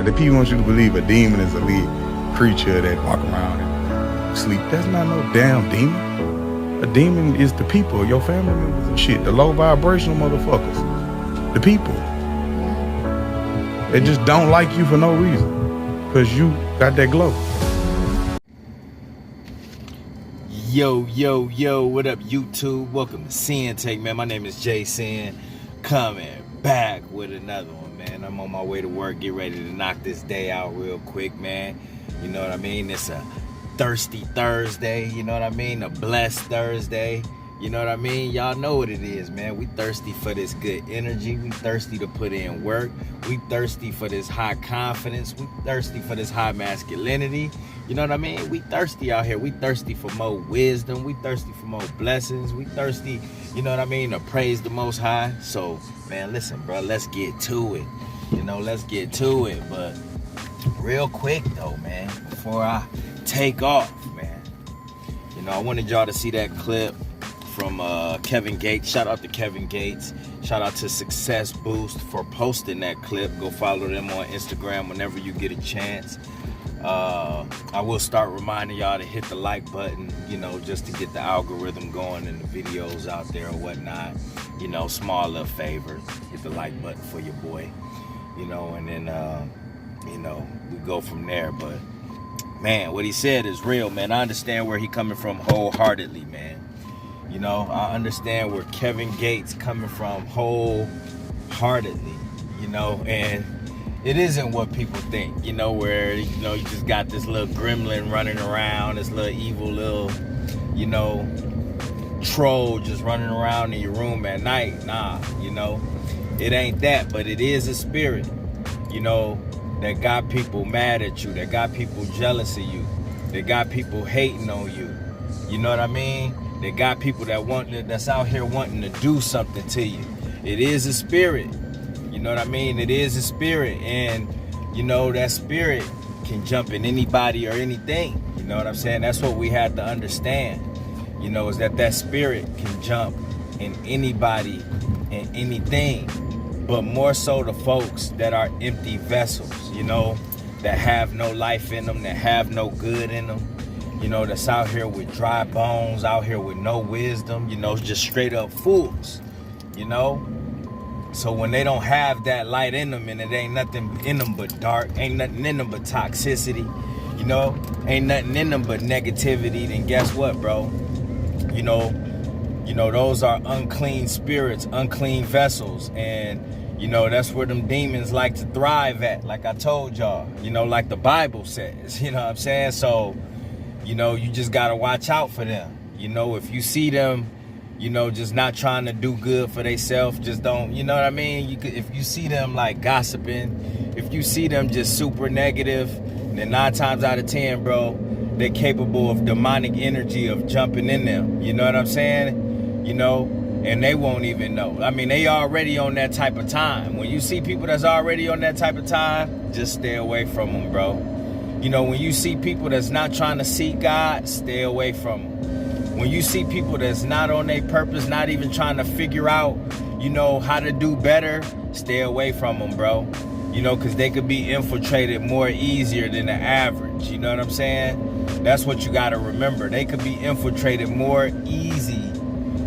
The people want you to believe a demon is a lead creature that walk around and sleep. That's not no damn demon. A demon is the people, your family members and shit. The low vibrational motherfuckers. The people. They just don't like you for no reason. Because you got that glow. Yo, what up, YouTube? Welcome to Sinn-Take, man. My name is Jason, coming back with another one, man. I'm on my way to work, get ready to knock this day out real quick, man. You know what I mean? It's a thirsty Thursday, you know what I mean? A blessed Thursday, you know what I mean? Y'all know what it is, man. We thirsty for this good energy. We thirsty to put in work. We thirsty for this high confidence. We thirsty for this high masculinity. You know what I mean? We thirsty out here. We thirsty for more wisdom. We thirsty for more blessings. We thirsty, you know what I mean, to praise the Most High. So, man, listen, bro, let's get to it. You know, let's get to it. But real quick, though, man, before I take off, man, you know, I wanted y'all to see that clip from Kevin Gates. Shout out to Kevin Gates. Shout out to Success Boost for posting that clip. Go follow them on Instagram whenever you get a chance. I will start reminding y'all to hit the like button, you know, just to get the algorithm going and the videos out there or whatnot. You know, small little favor. Hit the like button for your boy, you know, and then, you know, we go from there. But, man, what he said is real, man. I understand where he coming from wholeheartedly, man. You know, I understand where Kevin Gates coming from wholeheartedly, you know, and it isn't what people think, you know, where, you know, you just got this little gremlin running around, this little evil little, you know, troll just running around in your room at night. Nah, you know, it ain't that, but it is a spirit, you know, that got people mad at you, that got people jealous of you, that got people hating on you. You know what I mean? They got people that's out here wanting to do something to you. It is a spirit. You know what I mean? It is a spirit, and you know that spirit can jump in anybody or anything. You know what I'm saying? That's what we have to understand. You know, is that spirit can jump in anybody and anything, but more so the folks that are empty vessels. You know, that have no life in them, that have no good in them. You know, that's out here with dry bones, out here with no wisdom. You know, just straight up fools. You know. So when they don't have that light in them and it ain't nothing in them but dark, ain't nothing in them but toxicity, you know, ain't nothing in them but negativity, then guess what, bro? You know, those are unclean spirits, unclean vessels. And, you know, that's where them demons like to thrive at, like I told y'all, you know, like the Bible says, you know what I'm saying? So, you know, you just got to watch out for them. You know, if you see them, you know, just not trying to do good for themselves, just don't, you know what I mean? If you see them like gossiping, if you see them just super negative, then 9 times out of 10, bro, they're capable of demonic energy of jumping in them. You know what I'm saying? You know, and they won't even know. I mean, they already on that type of time. When you see people that's already on that type of time, just stay away from them, bro. You know, when you see people that's not trying to seek God, stay away from them. When you see people that's not on their purpose, not even trying to figure out, you know, how to do better, stay away from them, bro. You know, because they could be infiltrated more easier than the average. You know what I'm saying? That's what you got to remember. They could be infiltrated more easy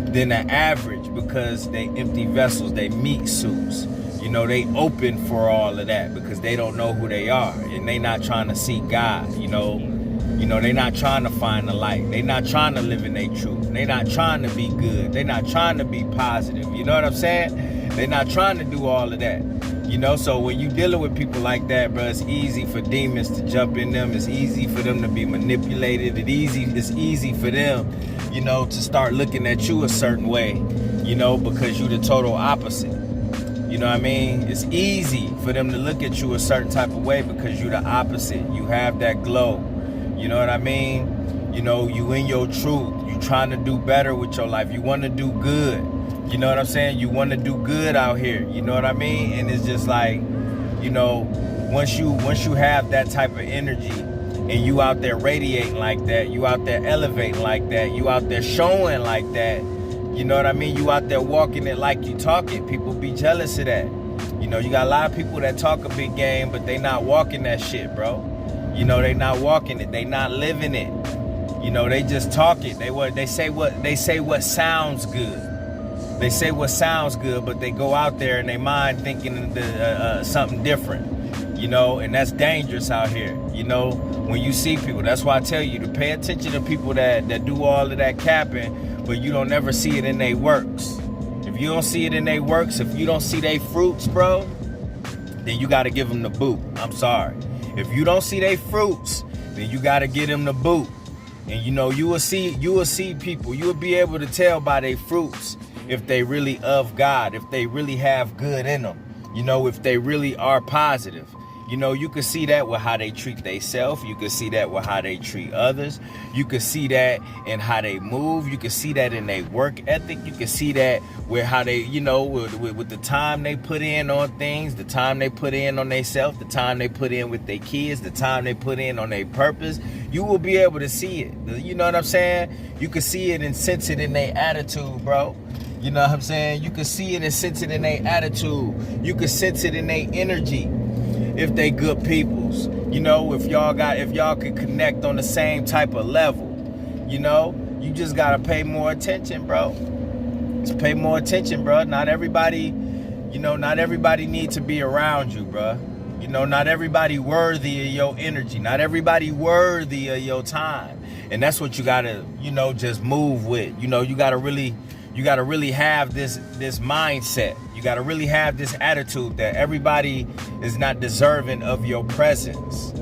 than the average because they empty vessels, they meat suits. You know, they open for all of that because they don't know who they are and they not trying to seek God, you know. You know, they not trying to find the light. They not trying to live in their truth. They not trying to be good. They not trying to be positive. You know what I'm saying? They not trying to do all of that. You know, so when you dealing with people like that, bro, it's easy for demons to jump in them. It's easy for them to be manipulated. It's easy for them, you know, to start looking at you a certain way, you know, because you the total opposite. You know what I mean? It's easy for them to look at you a certain type of way because you the opposite. You have that glow. You know what I mean? You know, you in your truth. You trying to do better with your life. You want to do good. You know what I'm saying? You want to do good out here. You know what I mean? And it's just like, you know, once you have that type of energy and you out there radiating like that, you out there elevating like that, you out there showing like that, you know what I mean? You out there walking it like you talking. People be jealous of that. You know, you got a lot of people that talk a big game, but they not walking that shit, bro. You know, they not walking it. They not living it. You know, they just talk it. They say what sounds good. They say what sounds good, but they go out there in their mind thinking something different. You know, and that's dangerous out here. You know, when you see people, that's why I tell you to pay attention to people that do all of that capping, but you don't never see it in their works. If you don't see it in their works, if you don't see their fruits, bro, then you got to give them the boot. I'm sorry. If you don't see their fruits, then you got to give them the boot. And you know, you will see people. You will be able to tell by their fruits if they really of God, if they really have good in them. You know, if they really are positive. You know, you can see that with how they treat themselves. You can see that with how they treat others. You can see that in how they move. You can see that in their work ethic. You can see that with how they, you know, with the time they put in on things, the time they put in on themselves, the time they put in with their kids, the time they put in on their purpose. You will be able to see it. You know what I'm saying? You can see it and sense it in their attitude, bro. You know what I'm saying? You can see it and sense it in their attitude. You can sense it in their energy. If they good peoples, you know, if y'all could connect on the same type of level, you know, you just gotta pay more attention, bro. Just pay more attention, bro. Not everybody needs to be around you, bro. You know, not everybody worthy of your energy. Not everybody worthy of your time. And that's what you gotta, you know, just move with. You know, you gotta really have this mindset. You got to really have this attitude that everybody is not deserving of your presence,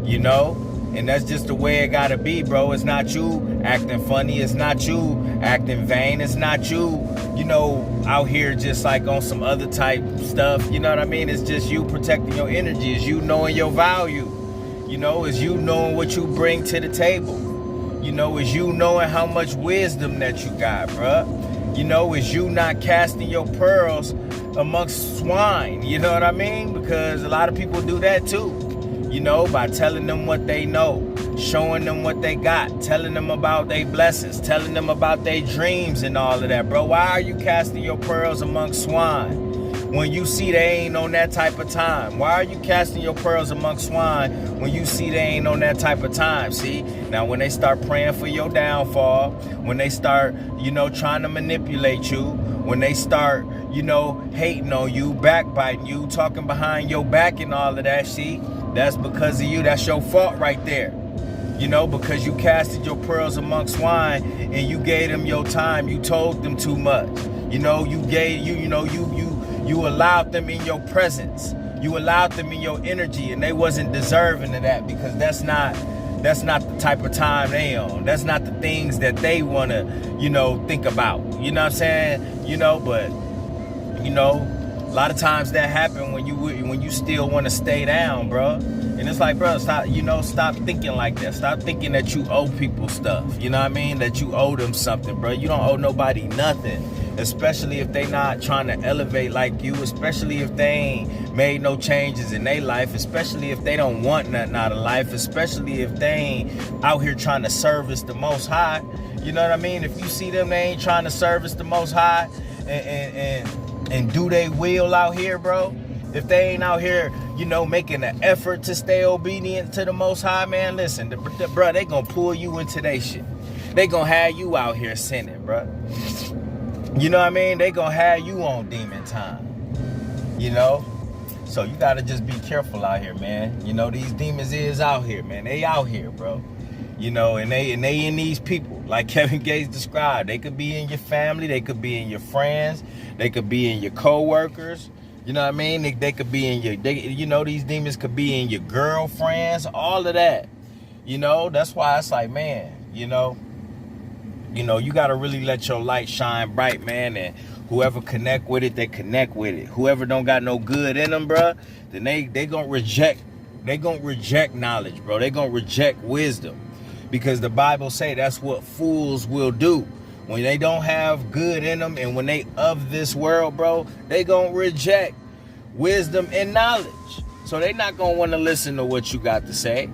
you know? And that's just the way it got to be, bro. It's not you acting funny. It's not you acting vain. It's not you, you know, out here just like on some other type stuff. You know what I mean? It's just you protecting your energy. It's you knowing your value. You know, it's you knowing what you bring to the table. You know, it's you knowing how much wisdom that you got, bruh. You know, is you not casting your pearls amongst swine. You know what I mean? Because a lot of people do that too. You know, by telling them what they know, showing them what they got, telling them about their blessings, telling them about their dreams and all of that, bro. Why are you casting your pearls amongst swine when you see they ain't on that type of time? Why are you casting your pearls amongst swine when you see they ain't on that type of time? See, now when they start praying for your downfall, when they start, you know, trying to manipulate you, when they start, you know, hating on you, backbiting you, talking behind your back and all of that, see, that's because of you. That's your fault right there. You know, because you casted your pearls amongst swine and you gave them your time. You told them too much. You know, you allowed them in your presence. You allowed them in your energy, and they wasn't deserving of that because that's not the type of time they on. That's not the things that they want to, you know, think about. You know what I'm saying? You know, but, you know, a lot of times that happen when you still want to stay down, bro. And it's like, bro, stop thinking like that. Stop thinking that you owe people stuff. You know what I mean? That you owe them something, bro. You don't owe nobody nothing. Especially if they not trying to elevate like you, especially if they ain't made no changes in their life, especially if they don't want nothing out of life, especially if they ain't out here trying to service the Most High. You know what I mean? If you see them, they ain't trying to service the Most High and do they will out here, bro. If they ain't out here, you know, making an effort to stay obedient to the Most High, man, listen, bro, they gonna pull you into their shit. They gonna have you out here sinning, bro. You know what I mean? They gonna have you on demon time. You know? So you gotta just be careful out here, man. You know, these demons is out here, man. They out here, bro. You know, and they in these people, like Kevin Gates described. They could be in your family, they could be in your friends, they could be in your co-workers. You know what I mean? They could be in you know, these demons could be in your girlfriends, all of that. You know, that's why it's like, man, you know, you got to really let your light shine bright, man. And whoever connect with it, they connect with it. Whoever don't got no good in them, bro, then they going to reject. They going to reject knowledge, bro. They going to reject wisdom. Because the Bible say that's what fools will do. When they don't have good in them and when they of this world, bro, they going to reject wisdom and knowledge. So they not going to want to listen to what you got to say.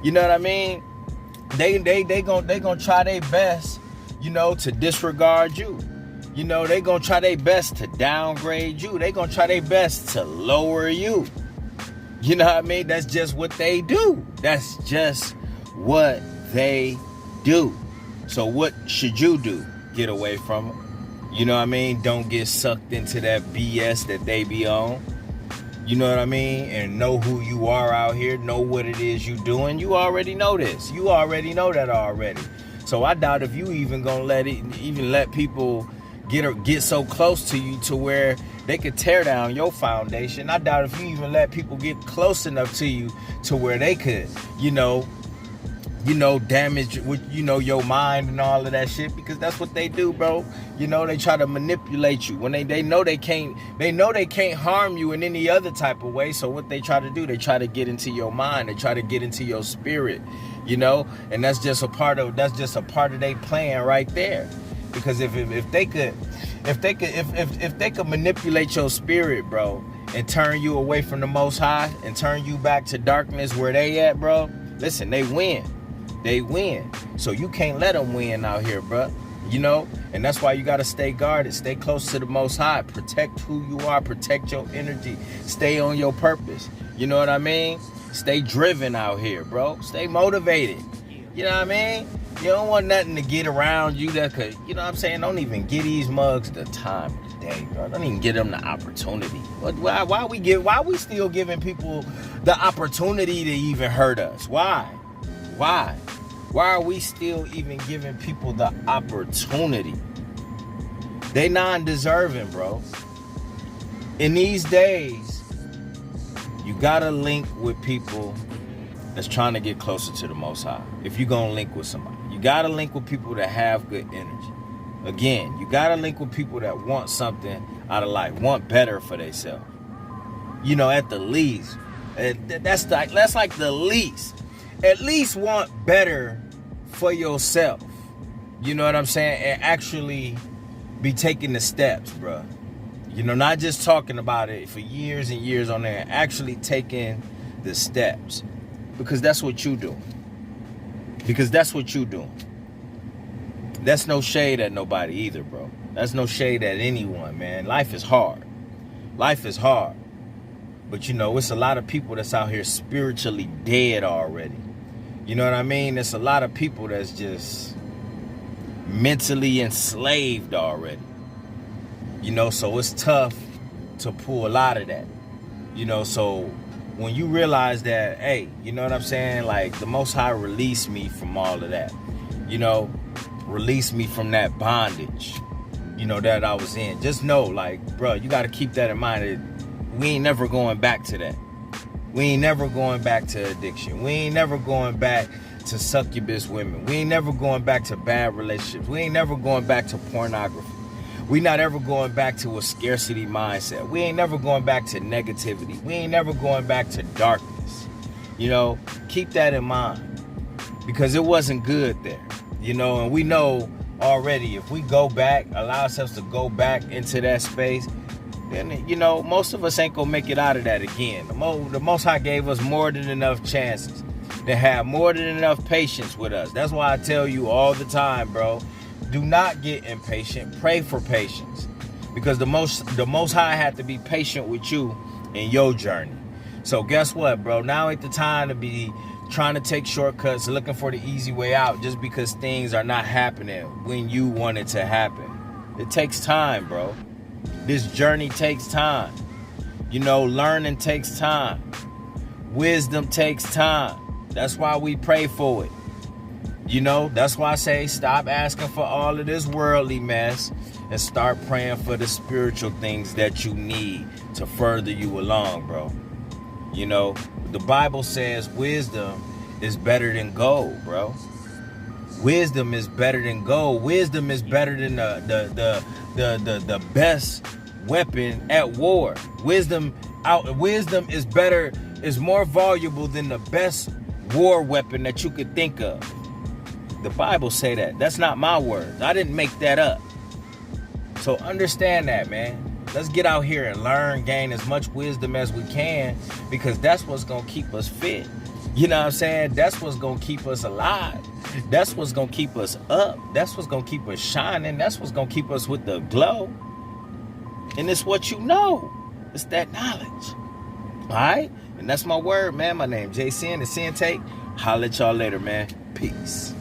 You know what I mean? They going to try their best, you know, to disregard you. You know, they gonna try their best to downgrade you. They gonna try their best to lower you. You know what I mean? That's just what they do. That's just what they do. So what should you do? Get away from them. You know what I mean? Don't get sucked into that BS that they be on. You know what I mean? And know who you are out here. Know what it is you doing. You already know this. You already know that already. So I doubt if you even gonna let people get so close to you to where they could tear down your foundation. I doubt if you even let people get close enough to you to where they could, damage your mind and all of that shit, because that's what they do, bro. You know, they try to manipulate you when they know they can't harm you in any other type of way. So what they try to do, they try to get into your mind, they try to get into your spirit, and that's just a part of their plan right there. Because if they could manipulate your spirit, bro, and turn you away from the Most High and turn you back to darkness where they at, bro, listen, they win. They win. So you can't let them win out here, bro. And that's why you got to stay guarded, stay close to the Most High, protect who you are, protect your energy, stay on your purpose. You know what I mean? Stay driven out here, bro. Stay motivated. You know what I mean? You don't want nothing to get around you that could, you know what I'm saying? Don't even give these mugs the time of the day, bro. Don't even give them the opportunity. Why we still giving people the opportunity to even hurt us? Why? Why are we still even giving people the opportunity? They non-deserving, bro. In these days, you gotta link with people that's trying to get closer to the Most High. If you're gonna link with somebody, you gotta link with people that have good energy. Again, you gotta link with people that want something out of life, want better for themselves. At the least, that's like the least. At least want better for yourself. You know what I'm saying? And actually be taking the steps, bro. Not just talking about it for years and years on there. Actually taking the steps. Because that's what you do. That's no shade at nobody either, bro. That's no shade at anyone, man. Life is hard. But it's a lot of people that's out here spiritually dead already. You know what I mean? There's a lot of people that's just mentally enslaved already. So it's tough to pull a lot of that. So when you realize that, hey, you know what I'm saying? Like, the Most High released me from all of that. Release me from that bondage, that I was in. Just know, like, bro, you got to keep that in mind. That we ain't never going back to that. We ain't never going back to addiction. We ain't never going back to succubus women. We ain't never going back to bad relationships. We ain't never going back to pornography. We not ever going back to a scarcity mindset. We ain't never going back to negativity. We ain't never going back to darkness. Keep that in mind. Because it wasn't good there. And we know already, if we go back, allow ourselves to go back into that space, then, most of us ain't gonna make it out of that again. The Most High gave us more than enough chances to have more than enough patience with us. That's why I tell you all the time, bro, do not get impatient. Pray for patience. Because the Most High had to be patient with you in your journey. So guess what, bro? Now ain't the time to be trying to take shortcuts, looking for the easy way out just because things are not happening when you want it to happen. It takes time, bro. This journey takes time. Learning takes time. Wisdom takes time. That's why we pray for it. That's why I say stop asking for all of this worldly mess and start praying for the spiritual things that you need to further you along, bro. The Bible says wisdom is better than gold, bro. Wisdom is better than gold. Wisdom is better than the best weapon at war. Wisdom is better, is more valuable than the best war weapon that you could think of. The Bible say that. That's not my words. I didn't make that up. So understand that, man. Let's get out here and learn, gain as much wisdom as we can, because that's what's going to keep us fit. You know what I'm saying? That's what's gonna keep us alive. That's what's gonna keep us up. That's what's gonna keep us shining. That's what's gonna keep us with the glow. And it's what you know. It's that knowledge. All right? And that's my word, man. My name Sinn, the Sinn-Take. Holla at y'all later, man. Peace.